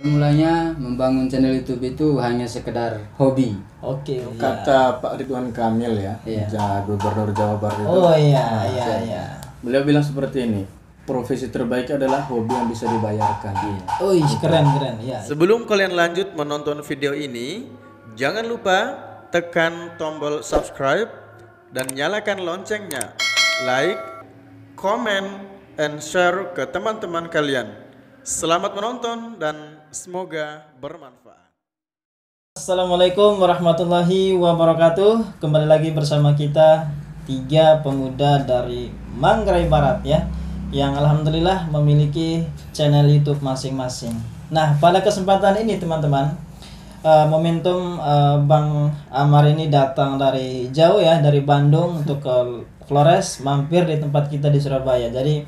Mulanya membangun channel YouTube itu hanya sekedar hobi. Oke, Kata Pak Ridwan Kamil ya, Gubernur Jawa Barat itu. Oh iya, iya. Beliau bilang seperti ini, profesi terbaik adalah hobi yang bisa dibayarkan. Oh iya, keren ya. Sebelum kalian lanjut menonton video ini, jangan lupa tekan tombol subscribe dan nyalakan loncengnya. Like, comment, and share ke teman-teman kalian. Selamat menonton dan semoga bermanfaat. Assalamualaikum warahmatullahi wabarakatuh. Kembali lagi bersama kita 3 pemuda dari Manggarai Barat ya, yang alhamdulillah memiliki channel YouTube masing-masing. Nah, pada kesempatan ini teman-teman, momentum Bang Amar ini datang dari jauh ya, dari Bandung untuk ke Flores, mampir di tempat kita di Surabaya. Jadi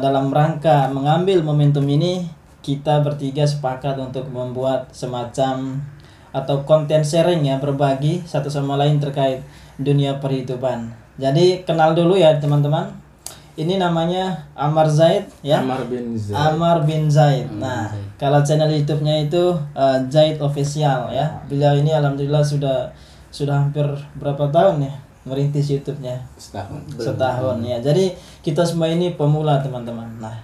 dalam rangka mengambil momentum ini, kita bertiga sepakat untuk membuat semacam atau konten sharing ya, berbagi satu sama lain terkait dunia perhitungan. Jadi kenal dulu ya teman-teman. Ini namanya Amar Zaid ya. Amar bin Zaid. Nah, kalau channel YouTube-nya itu Zaid Official ya. Beliau ini alhamdulillah sudah hampir berapa tahun ya merintis YouTube-nya? Setahun ya. Jadi kita semua ini pemula teman-teman. Nah,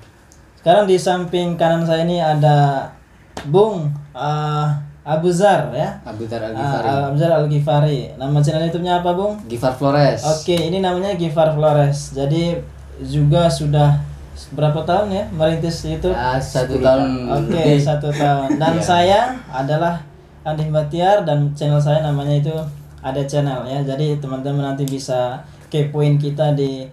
sekarang di samping kanan saya ini ada Bung Abu Zar ya. Abu Zar Al-Ghifari. Nama channel YouTube-nya apa, Bung? Gifar Flores. Oke, ini namanya Gifar Flores. Jadi juga sudah berapa tahun ya merintis YouTube? 1 tahun. Oke, 1 tahun. Dan saya adalah Andi Batiar dan channel saya namanya itu Ada Channel ya. Jadi teman-teman nanti bisa kepoin kita di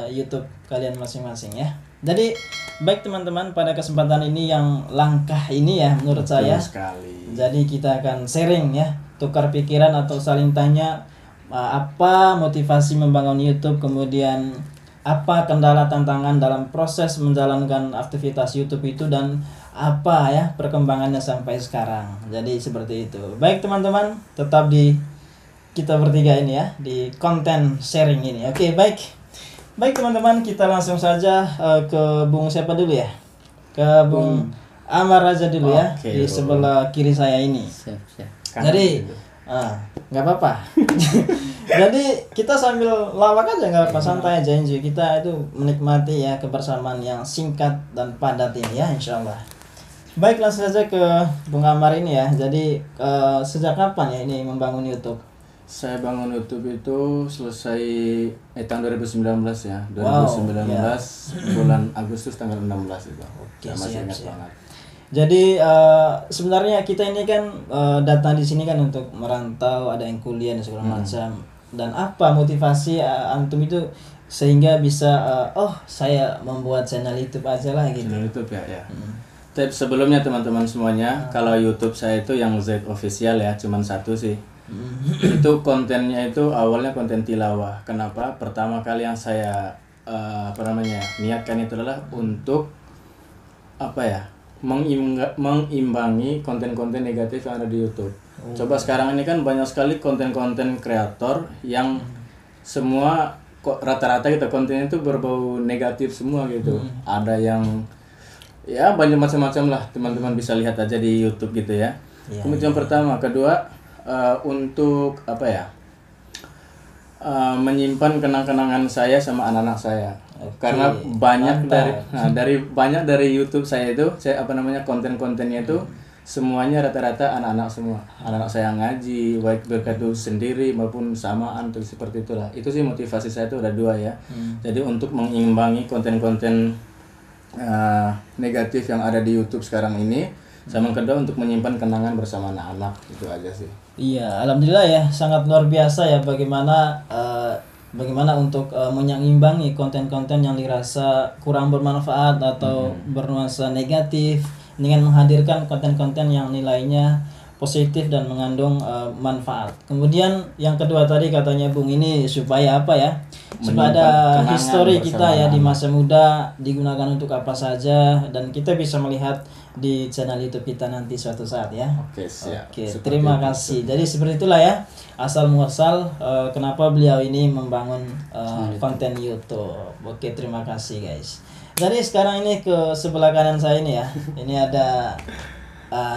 YouTube kalian masing-masing ya. Jadi baik teman-teman, pada kesempatan ini yang langkah ini ya menurut saya. Sekali. Jadi kita akan sharing ya, tukar pikiran atau saling tanya apa motivasi membangun YouTube, kemudian apa kendala tantangan dalam proses menjalankan aktivitas YouTube itu, dan apa ya perkembangannya sampai sekarang. Jadi seperti itu. Baik teman-teman, tetap di kita bertiga ini ya, di konten sharing ini. Oke, baik teman-teman, kita langsung saja ke Bung siapa dulu ya? Ke Bung Amar aja dulu ya, di sebelah kiri saya ini. Siap. Jadi nggak apa-apa. Jadi kita sambil lawak aja, nggak apa, santai aja, enjoy. Kita itu menikmati ya kebersamaan yang singkat dan padat ini ya, insyaallah. Baik, langsung saja ke Bung Amar ini ya. Jadi sejak kapan ya ini membangun YouTube? Saya bangun YouTube itu selesai tahun 2019 ya. 2019 bulan Agustus tanggal 16 itu. Oke, masih ingat siap. banget. Jadi sebenarnya kita ini kan datang di sini kan untuk merantau, ada yang kuliah dan segala macam. Dan apa motivasi antum itu sehingga bisa saya membuat channel YouTube aja lah gitu. Channel YouTube ya. Tapi sebelumnya teman-teman semuanya, kalau YouTube saya itu yang Zaid Official ya, cuman satu sih. Itu kontennya itu awalnya konten tilawah. Kenapa? Pertama kali yang saya niatkan itu adalah untuk mengimbangi konten-konten negatif yang ada di YouTube. Coba sekarang ini kan banyak sekali konten-konten kreator yang semua rata-rata gitu kontennya itu berbau negatif semua gitu. Ada yang ya banyak macam-macam lah, teman-teman bisa lihat aja di YouTube gitu ya. Kemudian pertama, kedua untuk menyimpan kenang-kenangan saya sama anak-anak saya. Karena banyak dari YouTube saya itu, konten-kontennya itu semuanya rata-rata anak-anak semua. Anak-anak saya ngaji, baik berkat sendiri maupun samaan atau seperti itulah. Itu sih motivasi saya itu ada 2 ya. Jadi untuk mengimbangi konten-konten negatif yang ada di YouTube sekarang ini, sama kedua untuk menyimpan kenangan bersama anak-anak. Itu aja sih. Iya, alhamdulillah ya, sangat luar biasa ya bagaimana untuk menyeimbangi konten-konten yang dirasa kurang bermanfaat atau bernuansa negatif dengan menghadirkan konten-konten yang nilainya positif dan mengandung manfaat. Kemudian yang kedua tadi katanya Bung ini supaya apa ya? Supaya ada histori kita ya di masa muda digunakan untuk apa saja, dan kita bisa melihat di channel YouTube kita nanti suatu saat ya. Oke, siap. Oke, terima kasih. Jadi seperti itulah ya asal muasal kenapa beliau ini membangun konten YouTube. Oke, terima kasih guys. Jadi sekarang ini ke sebelah kanan saya ini ya. Ini ada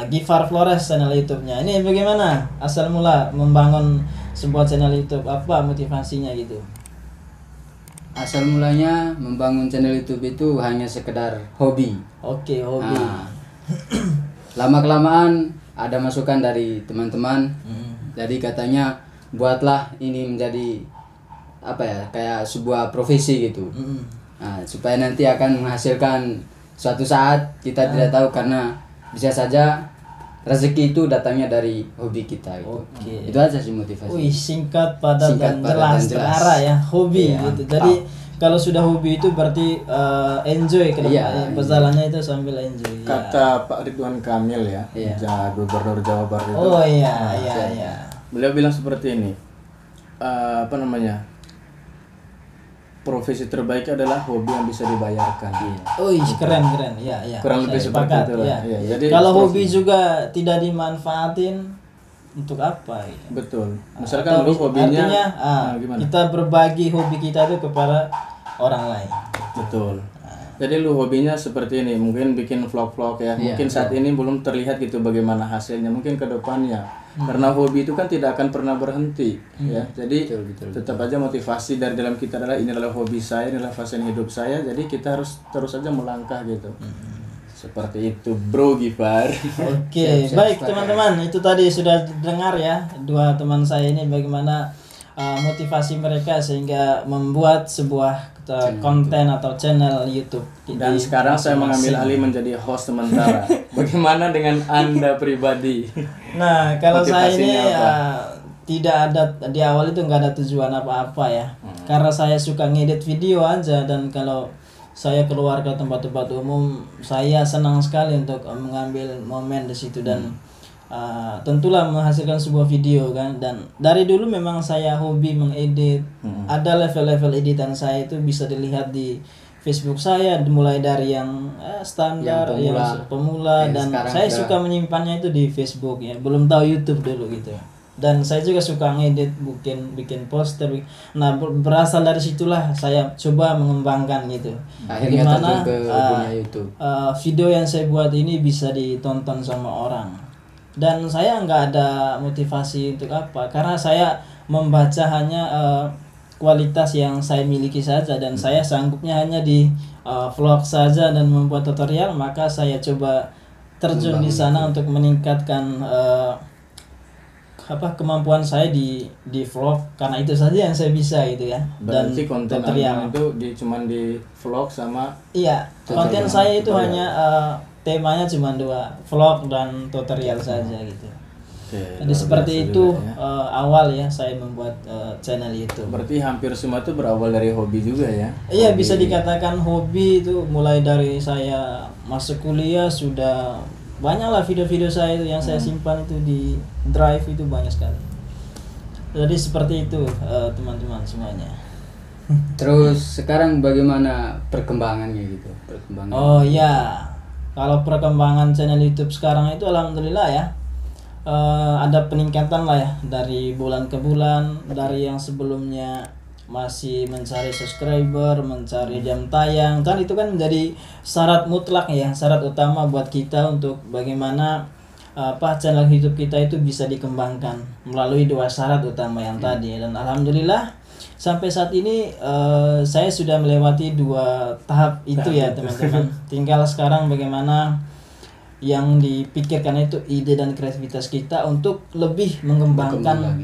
Gifar Flores channel YouTube-nya. Ini bagaimana asal mula membangun sebuah channel YouTube? Apa motivasinya gitu? Asal mulanya membangun channel YouTube itu hanya sekedar hobi. Oke, hobi. Nah, lama-kelamaan ada masukan dari teman-teman. Jadi katanya buatlah ini menjadi apa ya, kayak sebuah profesi gitu. Nah, supaya nanti akan menghasilkan suatu saat, kita tidak tahu, karena bisa saja rezeki itu datangnya dari hobi kita gitu. Oke. Itu aja sih motivasi. Wih, singkat, padat, Singkat, dan padat, jelas, dan jelas. terarah ya, hobi Iya. gitu. Jadi kalau sudah hobi itu berarti enjoy ke depan. Iya. Berjalannya itu sambil enjoy. Ya. Kata Pak Ridwan Kamil ya, Iya. Gubernur Jawa Barat itu, Oh iya, iya. beliau bilang seperti ini, apa namanya, profesi terbaik adalah hobi yang bisa dibayarkan. Oh iya, keren. Ya. Kurang lebih Saya seperti sepakat, itulah. ya. Iya, jadi kalau profesi- hobi juga tidak dimanfaatin, untuk apa? Ya? Betul. Misalkan lu hobinya, artinya gimana? kita berbagi hobi kita itu kepada orang lain. Betul. Jadi lu hobinya seperti ini, mungkin bikin vlog-vlog ya. Mungkin saat ini belum terlihat gitu bagaimana hasilnya, mungkin ke depannya. Karena hobi itu kan tidak akan pernah berhenti ya. Jadi tetap aja motivasi dari dalam kita adalah ini adalah hobi saya, ini adalah passion hidup saya. Jadi kita harus terus saja melangkah gitu. Seperti itu, Bro Gifar. Oke, baik teman-teman, itu tadi sudah dengar ya dua teman saya ini bagaimana motivasi mereka sehingga membuat sebuah konten atau channel YouTube. Dan sekarang saya mengambil alih menjadi host sementara. Bagaimana dengan Anda pribadi? Nah, kalau saya ini Motivasinya apa? tidak ada di awal itu nggak ada tujuan apa-apa ya. Karena saya suka ngedit video aja, dan kalau saya keluar ke tempat-tempat umum, saya senang sekali untuk mengambil momen di situ, dan tentulah menghasilkan sebuah video kan. Dan dari dulu memang saya hobi mengedit. Ada level-level editan saya itu bisa dilihat di Facebook saya, mulai dari yang standar, yang pemula, dan saya suka menyimpannya itu di Facebook ya. Belum tahu YouTube dulu gitu. Dan saya juga suka ngedit, bikin poster. Nah, berasal dari situlah saya coba mengembangkan gitu. Akhirnya terjun ke dunia YouTube. Video yang saya buat ini bisa ditonton sama orang. Dan saya nggak ada motivasi untuk apa, karena saya membaca hanya kualitas yang saya miliki saja, dan saya sanggupnya hanya di vlog saja dan membuat tutorial. Maka saya coba terjun di sana untuk meningkatkan kemampuan saya di vlog, karena itu saja yang saya bisa gitu ya. Dan Berarti konten tutorial Anda itu cuman di vlog sama iya, konten saya itu hanya temanya cuma dua, vlog dan tutorial saja gitu. Jadi seperti itu awal ya saya membuat channel YouTube. Berarti hampir semua itu berawal dari hobi juga ya? Iya, bisa dikatakan hobi itu. Mulai dari saya masuk kuliah sudah banyaklah video-video saya itu yang saya simpan itu di drive, itu banyak sekali. Jadi seperti itu teman-teman semuanya. Terus sekarang bagaimana perkembangannya gitu? Oh iya, kalau perkembangan channel YouTube sekarang itu alhamdulillah ya. Ada peningkatan lah ya dari bulan ke bulan. Dari yang sebelumnya masih mencari subscriber, mencari jam tayang, kan itu kan menjadi syarat mutlak ya, syarat utama buat kita untuk bagaimana channel YouTube kita itu bisa dikembangkan melalui dua syarat utama yang tadi. Dan alhamdulillah sampai saat ini saya sudah melewati dua tahap itu ya teman-teman. Tinggal sekarang bagaimana yang dipikirkan itu ide dan kreativitas kita untuk lebih mengembangkan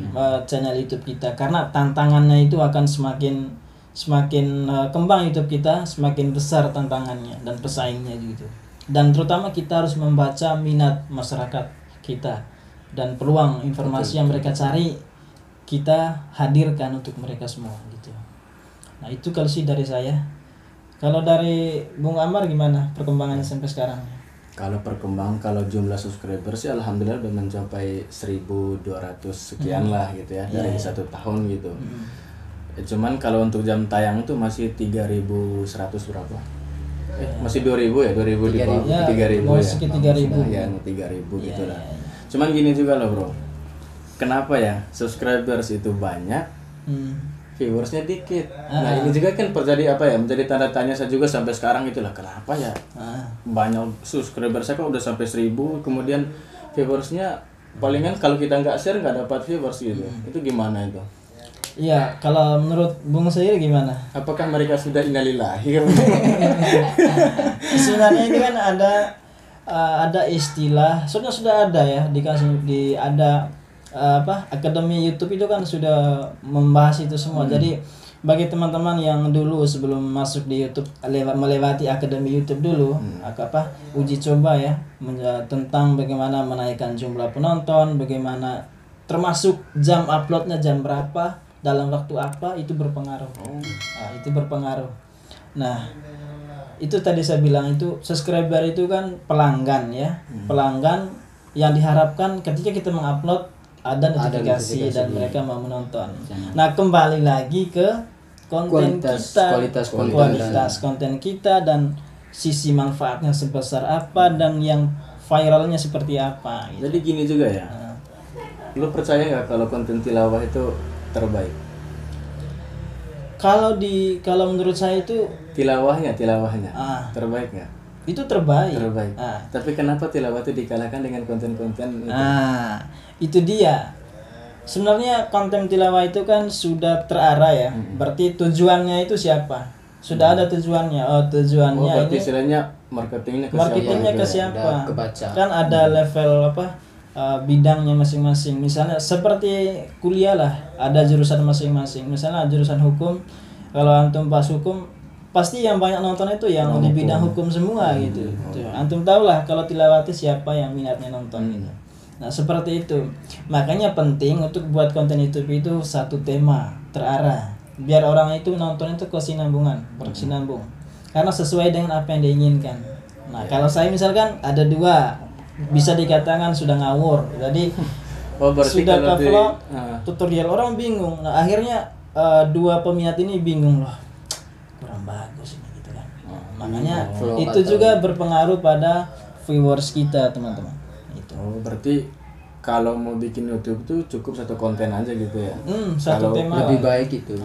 channel YouTube kita, karena tantangannya itu akan semakin kembang YouTube kita, semakin besar tantangannya dan pesaingnya gitu. Dan terutama kita harus membaca minat masyarakat kita dan peluang informasi yang mereka cari, kita hadirkan untuk mereka semua gitu. Nah, itu kalau sih dari saya. Kalau dari Bung Amar gimana perkembangannya sampai sekarang? Kalau jumlah subscriber sih alhamdulillah udah mencapai 1.200 sekian lah gitu ya, dari 1 tahun gitu. Cuman kalau untuk jam tayang itu masih 3.100 berapa? Masih 2.000 ya, 2.000 di bawah, 3.000 ya. Sedikit 3.000. Ya, 3.000 gitu lah. Cuman gini juga loh bro, kenapa ya subscribers itu banyak, viewersnya dikit. Nah ini juga kan terjadi apa ya, menjadi tanda tanya saya juga sampai sekarang itulah, kenapa ya banyak subscriber saya kok udah sampai 1000, kemudian viewersnya palingan kalau kita nggak share nggak dapat viewers gitu. Itu gimana itu? Iya, kalau menurut Bung sendiri gimana? Apakah mereka sudah innalillahi? Sebenarnya ini kan ada istilah, sebenarnya sudah ada ya ada akademi YouTube itu kan sudah membahas itu semua. Jadi bagi teman-teman yang dulu sebelum masuk di YouTube melewati akademi YouTube dulu, uji coba ya tentang bagaimana menaikkan jumlah penonton, bagaimana termasuk jam uploadnya jam berapa, dalam waktu apa, itu berpengaruh. Itu berpengaruh. Nah, itu tadi saya bilang itu subscriber itu kan pelanggan ya. Pelanggan yang diharapkan ketika kita mengupload ada notifikasi dan mereka mau menonton. Nah, kembali lagi ke kualitas konten kita dan sisi manfaatnya sebesar apa dan yang viralnya seperti apa gitu. Jadi gini juga ya. Lu percaya nggak kalau konten tilawah itu terbaik? Kalau menurut saya itu tilawahnya terbaik nggak? Itu terbaik. Tapi kenapa tilawah itu dikalahkan dengan konten-konten itu? Itu dia. Sebenarnya konten tilawah itu kan sudah terarah ya. Berarti tujuannya itu siapa? Sudah ada tujuannya. Tujuannya berarti ini istilahnya marketingnya ke siapa? Kan ada level bidangnya masing-masing. Misalnya seperti kuliah lah, ada jurusan masing-masing. Misalnya jurusan hukum, kalau antum pas hukum pasti yang banyak nonton itu yang di bidang hukum semua gitu. Antum tahu lah kalau tilawati siapa yang minatnya nonton gitu. Nah, seperti itu. Makanya penting untuk buat konten YouTube itu satu tema terarah. Biar orang itu nonton itu berkesinambung. Karena sesuai dengan apa yang diinginkan. Nah, kalau saya misalkan ada 2, bisa dikatakan sudah ngawur. Jadi sudah ke vlog tutorial orang bingung. Nah, akhirnya 2 peminat ini bingung loh. Kurang bagus ini gitu kan. Makanya itu juga berpengaruh pada viewers kita, teman-teman. Itu. Berarti kalau mau bikin YouTube tuh cukup satu konten aja gitu ya. Satu tema lebih baik itu.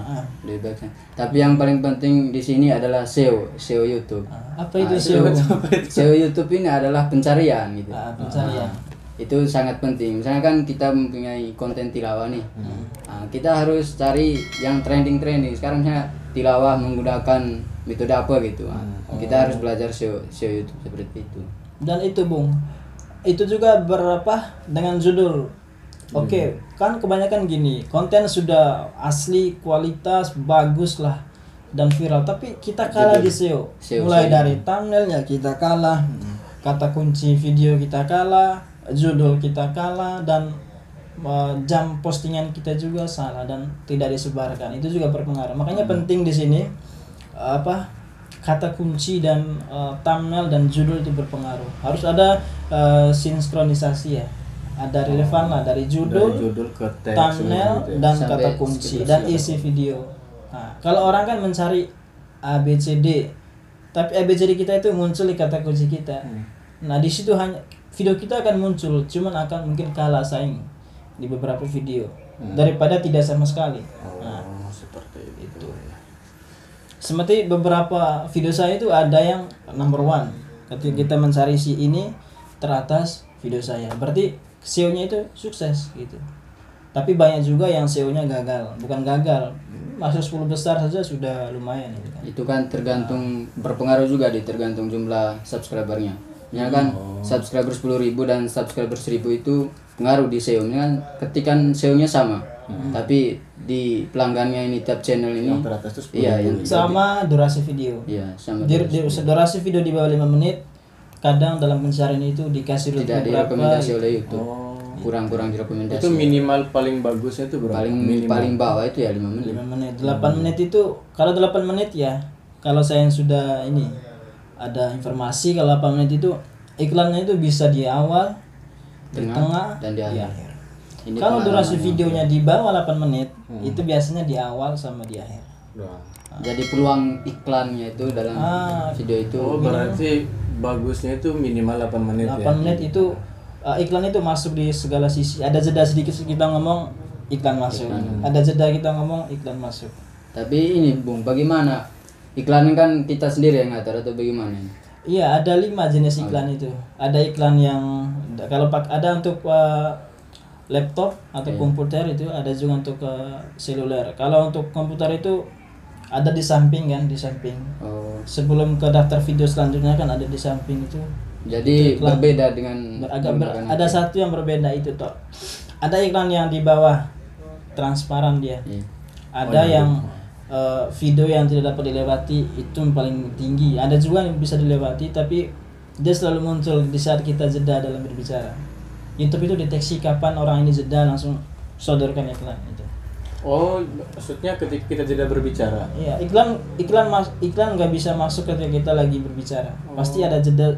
Lebih baik. Tapi yang paling penting di sini adalah SEO YouTube. Apa itu SEO? SEO YouTube ini adalah pencarian gitu. Pencarian. Itu sangat penting. Misalnya kan kita mempunyai konten tilawah nih. Kita harus cari yang trending. Sekarang misalnya tilawah menggunakan metode apa gitu. Kita harus belajar SEO YouTube seperti itu. Dan itu Bung, itu juga dengan judul. Oke, kan kebanyakan gini, konten sudah asli, kualitas bagus lah dan viral, tapi kita kalah di SEO. Mulai dari thumbnailnya kita kalah, kata kunci video kita kalah, judul kita kalah, dan jam postingan kita juga salah dan tidak disebarkan. Itu juga berpengaruh. Makanya penting di sini kata kunci dan thumbnail dan judul itu berpengaruh. Harus ada sinkronisasi ya. Ada relevan lah dari judul ke teks, thumbnail gitu ya. Dan kata kunci dan isi video. Nah, kalau orang kan mencari ABCD, tapi ABCD kita itu muncul di kata kunci kita. Nah, di situ hanya video kita akan muncul, cuman akan mungkin kalah saing di beberapa video daripada tidak sama sekali. Seperti itu. Seperti beberapa video saya itu ada yang number 1. Ketika kita mencari si ini teratas video saya, berarti SEO-nya itu sukses gitu. Tapi banyak juga yang SEO-nya gagal. Bukan gagal, masuk 10 besar saja sudah lumayan gitu kan. Itu kan tergantung, berpengaruh juga tergantung jumlah subscribernya. Ya kan subscriber 10.000 dan subscriber 1.000 itu pengaruh di SEO-nya kan, ketika SEO-nya sama. Tapi di pelanggannya ini tiap channel ini yang teratas itu sama durasi video. Iya, sama durasi video di bawah 5 menit. Kadang dalam pencarian itu dikasih tidak direkomendasi oleh YouTube. Kurang direkomendasi. Itu minimal paling bagusnya itu berapa? Paling bawah itu ya 5 menit. 5 menit. 8 menit itu kalau 8 menit ya. Kalau saya yang sudah ini ada informasi kalau 8 menit itu iklannya itu bisa di awal, di tengah dan di akhir. Kalau durasi videonya di bawah 8 menit, itu biasanya di awal sama di akhir. Jadi peluang iklannya itu dalam video itu berarti bagusnya itu minimal 8 menit 8 menit itu iklan itu masuk di segala sisi. Ada jeda sedikit kita ngomong iklan masuk. Ada jeda kita ngomong iklan masuk. Tapi ini Bung, bagaimana? Iklan kan kita sendiri yang ngatur atau bagaimana? Iya, ada 5 jenis iklan itu. Ada iklan yang kalau ada untuk laptop atau komputer itu, ada juga untuk seluler. Kalau untuk komputer itu ada di samping kan, di samping. Oh. Sebelum ke daftar video selanjutnya kan ada di samping itu. Jadi berbeda dengan ada satu yang berbeda itu toh. Ada iklan yang di bawah transparan dia. Iya. Ada yang video yang tidak dapat dilewati itu yang paling tinggi. Ada juga yang bisa dilewati tapi dia selalu muncul di saat kita jeda dalam berbicara. YouTube itu deteksi kapan orang ini jeda, langsung sodorkan iklan itu. Oh, maksudnya ketika kita jeda berbicara. Iya, iklan nggak bisa masuk ketika kita lagi berbicara. Pasti ada jeda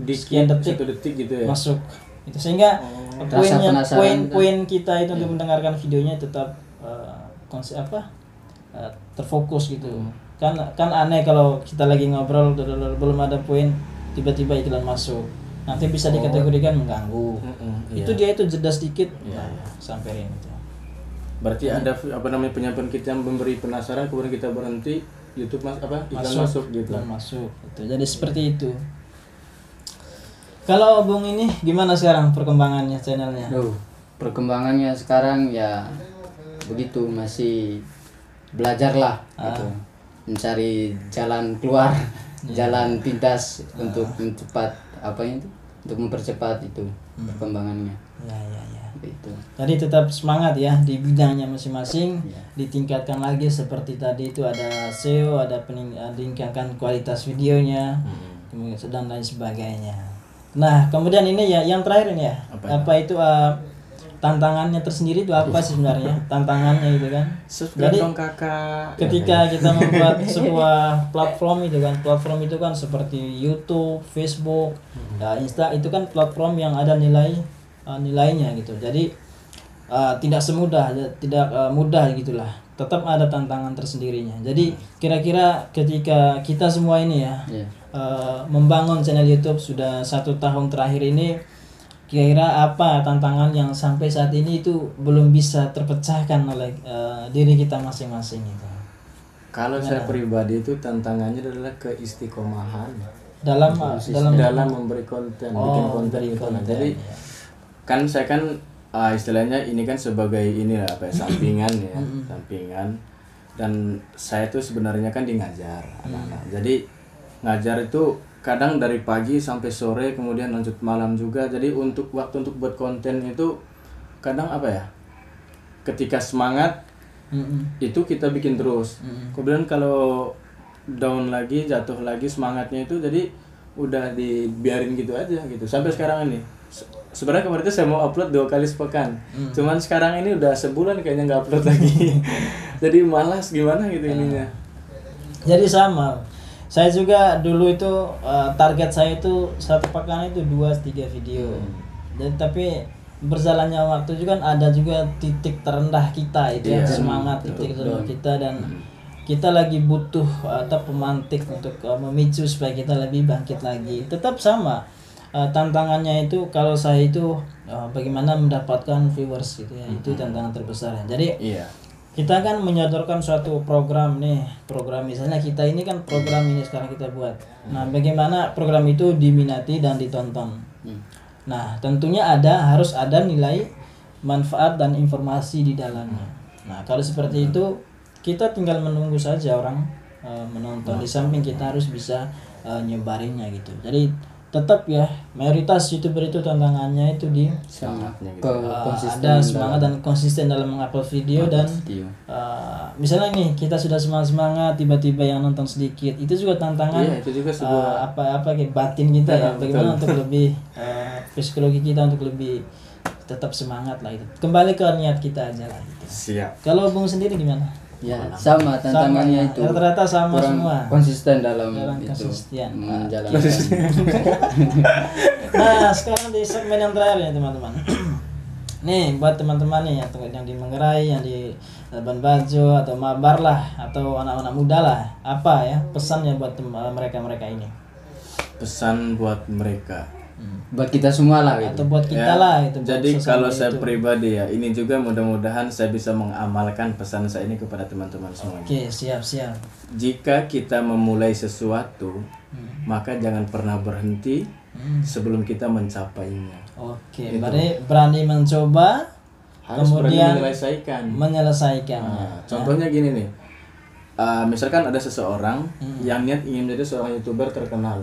sekian detik, 1 detik gitu ya. masuk. Itu sehingga poin kita itu untuk mendengarkan videonya tetap terfokus gitu. Kan aneh kalau kita lagi ngobrol belum ada poin tiba-tiba iklan masuk. Nanti bisa dikategorikan mengganggu. Itu dia itu jeda sedikit samperin itu. Berarti ada penyampaian kita yang memberi penasaran kemudian kita berhenti, YouTube iklan masuk gitu. Iklan masuk gitu. Jadi seperti itu. Kalau Bung ini gimana sekarang perkembangannya channelnya? Perkembangannya sekarang ya begitu, masih belajar lah gitu. Mencari jalan keluar, jalan pintas untuk untuk mempercepat itu perkembangannya. Ya. Itu. Jadi tetap semangat ya di bidangnya masing-masing, ditingkatkan lagi seperti tadi itu ada SEO, ada meningkatkan kualitas videonya, kemudian dan lain sebagainya. Nah, kemudian ini ya yang terakhir ini ya. Apa itu tantangannya tersendiri itu apa sih sebenarnya? Tantangannya itu kan. Jadi ketika kita membuat sebuah platform itu kan seperti YouTube, Facebook, Insta, itu kan platform yang ada nilainya gitu. Jadi tidak mudah gitulah. Tetap ada tantangan tersendirinya. Jadi kira-kira ketika kita semua ini ya membangun channel YouTube sudah 1 tahun terakhir ini, kira-kira apa tantangan yang sampai saat ini itu belum bisa terpecahkan oleh diri kita masing-masing itu? Kalau saya pribadi itu tantangannya adalah keistiqomahan dalam memberi konten, bikin konten itu. Jadi kan saya kan istilahnya ini kan sebagai sampingan ya, sampingan. Dan saya tuh sebenarnya kan di ngajar anak-anak. Jadi ngajar itu kadang dari pagi sampai sore, kemudian lanjut malam juga. Jadi untuk waktu untuk buat konten itu kadang ketika semangat itu kita bikin terus. Kemudian kalau down lagi, jatuh lagi semangatnya itu, jadi udah dibiarin gitu aja gitu sampai sekarang ini. Sebenarnya kemarin itu saya mau upload 2 kali sepekan, cuman sekarang ini udah sebulan kayaknya nggak upload lagi. Jadi malas gimana gitu ininya. Jadi sama, saya juga dulu itu target saya itu 1 pekan itu 2-3 video. Dan tapi berjalannya waktu juga kan ada juga titik terendah kita itu semangat titik terendah kita, dan kita lagi butuh pemantik untuk memicu supaya kita lebih bangkit lagi. Tetap sama. Tantangannya itu kalau saya itu bagaimana mendapatkan viewers gitu ya, itu tantangan terbesar ya. Jadi kita kan menyodorkan suatu program misalnya kita ini kan program ini sekarang kita buat. Nah, bagaimana program itu diminati dan ditonton. Nah, tentunya harus ada nilai manfaat dan informasi di dalamnya. Nah, kalau seperti itu kita tinggal menunggu saja orang menonton. Di samping kita harus bisa nyebarinnya gitu. Jadi tetap ya, mayoritas YouTuber itu tantangannya itu di ada semangat dan konsisten dalam mengupload video. Dan misalnya nih kita sudah semangat tiba-tiba yang nonton sedikit, itu juga tantangan. Itu juga sebuah kayak batin kita ya, bagaimana untuk lebih psikologi kita untuk lebih tetap semangat lah itu. Kembali ke niat kita aja lah gitu. Siap. Kalau Bung sendiri gimana? Ya, sama tantangannya itu. Rata-rata sama semua. Konsisten dalam itu. Konsisten. Menjalankan. Nah, sekarang di segmen yang terakhir ya teman-teman. Nih buat teman-teman nih yang di Manggarai, yang di Labuan Bajo atau Mabar lah, atau anak-anak muda lah, apa ya pesannya buat mereka ini? Pesan buat mereka. buat kita semua lah gitu. Atau buat kita lah itu. Jadi kalau saya pribadi ya, ini juga mudah-mudahan saya bisa mengamalkan pesan saya ini kepada teman-teman semuanya. Oke, siap. Jika kita memulai sesuatu, maka jangan pernah berhenti sebelum kita mencapainya. Oke, berarti berani mencoba, Harus kemudian berani menyelesaikannya. menyelesaikannya. Contohnya gini nih, misalkan ada seseorang yang niat ingin menjadi seorang YouTuber terkenal.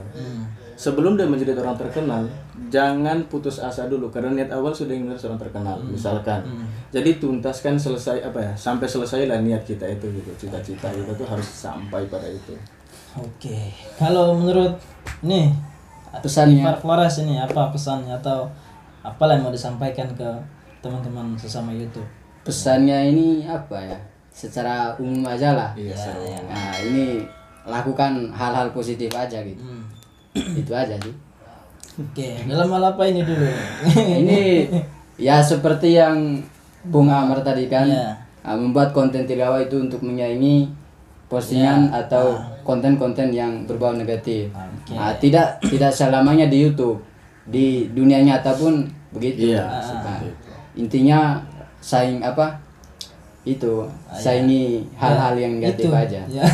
Sebelum dia menjadi orang terkenal, jangan putus asa dulu karena niat awal sudah ingin menjadi seorang terkenal, misalkan. Jadi tuntaskan sampai selesai lah niat kita itu gitu. Cita-cita kita tuh harus sampai pada itu. Oke, kalau menurut nih Pesannya. Gifar Flores ini apa pesannya atau apa yang mau disampaikan ke teman-teman sesama YouTube? Pesannya ini apa ya? Secara umum aja lah. Iya, Nah, ini lakukan hal-hal positif aja gitu. Itu aja sih. Oke, dalam hal apa ini dulu? Ini ya seperti yang Bung Amar tadi kan, Iya. membuat konten tilawah itu untuk menyaingi postingan atau konten-konten yang berbau negatif. Oke. Tidak selamanya di YouTube, di dunia nyata pun begitu. Iya, Nah, intinya saingi hal-hal yang negatif Itu, aja. ya.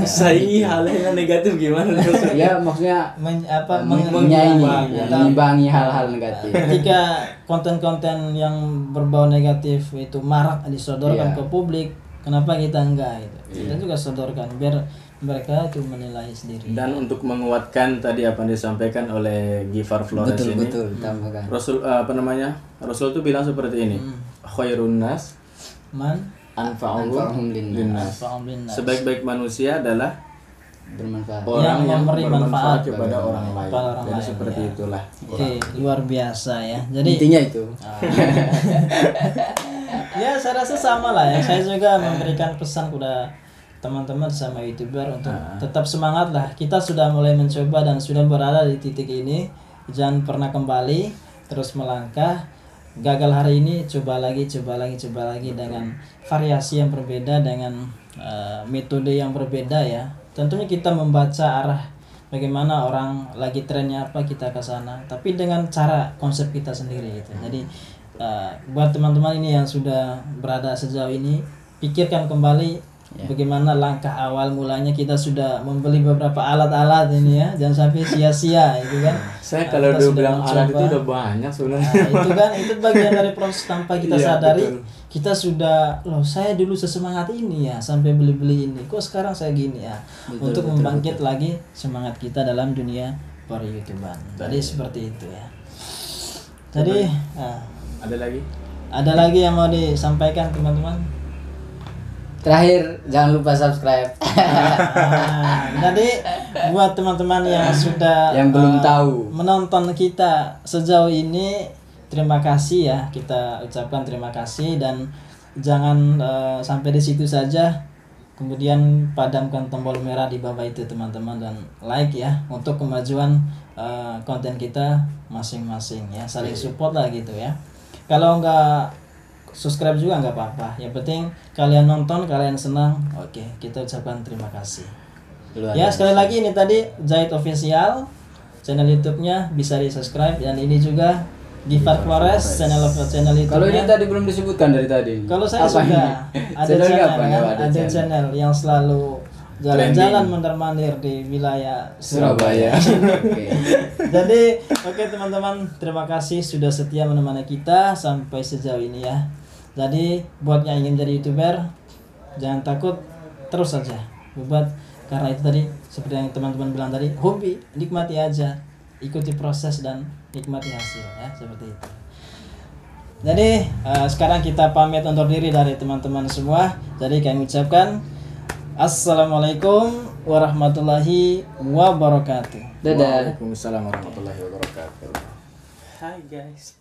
Saingi hal yang negatif gimana? Ya maksudnya menyaingi mengimbangi hal-hal negatif. ketika konten-konten yang berbau negatif itu marak disodorkan Iya. ke publik, kenapa kita enggak gitu? Kita juga sodorkan biar mereka itu menilai sendiri. Dan untuk menguatkan tadi apa yang disampaikan oleh Gifar Flores ini, Betul, tambahkan. Rasul tuh bilang seperti ini, khairun nas Man Anfa'uhum linnas. fa'am linnas. Sebaik-baik manusia adalah Bermanfaat. orang yang memberi bermanfaat manfaat kepada orang lain. kepada orang Jadi lain, seperti ya. itulah. Oke, luar biasa ya. Jadi Intinya itu. ya saya rasa sama lah ya. Saya juga memberikan pesan kepada teman-teman sama YouTuber untuk tetap semangat lah. Kita sudah mulai mencoba dan sudah berada di titik ini. Jangan pernah kembali, terus melangkah. Gagal hari ini, coba lagi dengan variasi yang berbeda, dengan metode yang berbeda ya. Tentunya kita membaca arah bagaimana orang lagi trennya apa, kita ke sana. Tapi dengan cara konsep kita sendiri gitu. Jadi buat teman-teman ini yang sudah berada sejauh ini, pikirkan kembali bagaimana langkah awal mulanya. Kita sudah membeli beberapa alat-alat ini ya, jangan sampai sia-sia itu kan. Saya kalau kita udah sudah bilang alat mencoba. itu udah banyak sebenarnya. Nah, itu kan itu bagian dari proses tanpa kita Iya, sadari. betul. Kita sudah saya dulu sesemangat ini ya sampai beli-beli ini. Kok sekarang saya gini ya. Untuk membangkit lagi semangat kita dalam dunia per-YouTubean. Jadi seperti itu ya. Jadi Ada lagi? ada lagi yang mau disampaikan teman-teman? Terakhir jangan lupa subscribe. Jadi buat teman-teman yang sudah Yang belum tahu. menonton kita sejauh ini, terima kasih ya, kita ucapkan terima kasih. Dan jangan sampai di situ saja, kemudian padamkan tombol merah di bawah itu teman-teman, dan like ya untuk kemajuan konten kita masing-masing ya, saling support lah gitu ya. Kalau enggak subscribe juga nggak apa-apa, yang penting kalian nonton, kalian senang, oke, kita ucapkan terima kasih. Ya, sekali lagi ini tadi Zahid Official, channel YouTube-nya bisa di subscribe, dan ini juga Gifar Flores, channel YouTube-nya. Kalau ini tadi belum disebutkan dari tadi. Kalau saya Apa sudah ini? ada Channelnya channel, apa? kan? Oh, ada channel yang selalu jalan-jalan mondar-mandir di wilayah Surabaya. Oke. Jadi oke teman-teman, terima kasih sudah setia menemani kita sampai sejauh ini ya. Jadi buat yang ingin jadi YouTuber, jangan takut, terus saja buat, karena itu tadi seperti yang teman-teman bilang tadi, hobi, nikmati aja, ikuti proses dan nikmati hasil ya, seperti itu. Jadi sekarang kita pamit undur diri dari teman-teman semua. Jadi kami ucapkan Assalamualaikum warahmatullahi wabarakatuh. Dadah. Waalaikumsalam warahmatullahi wabarakatuh. Hai guys.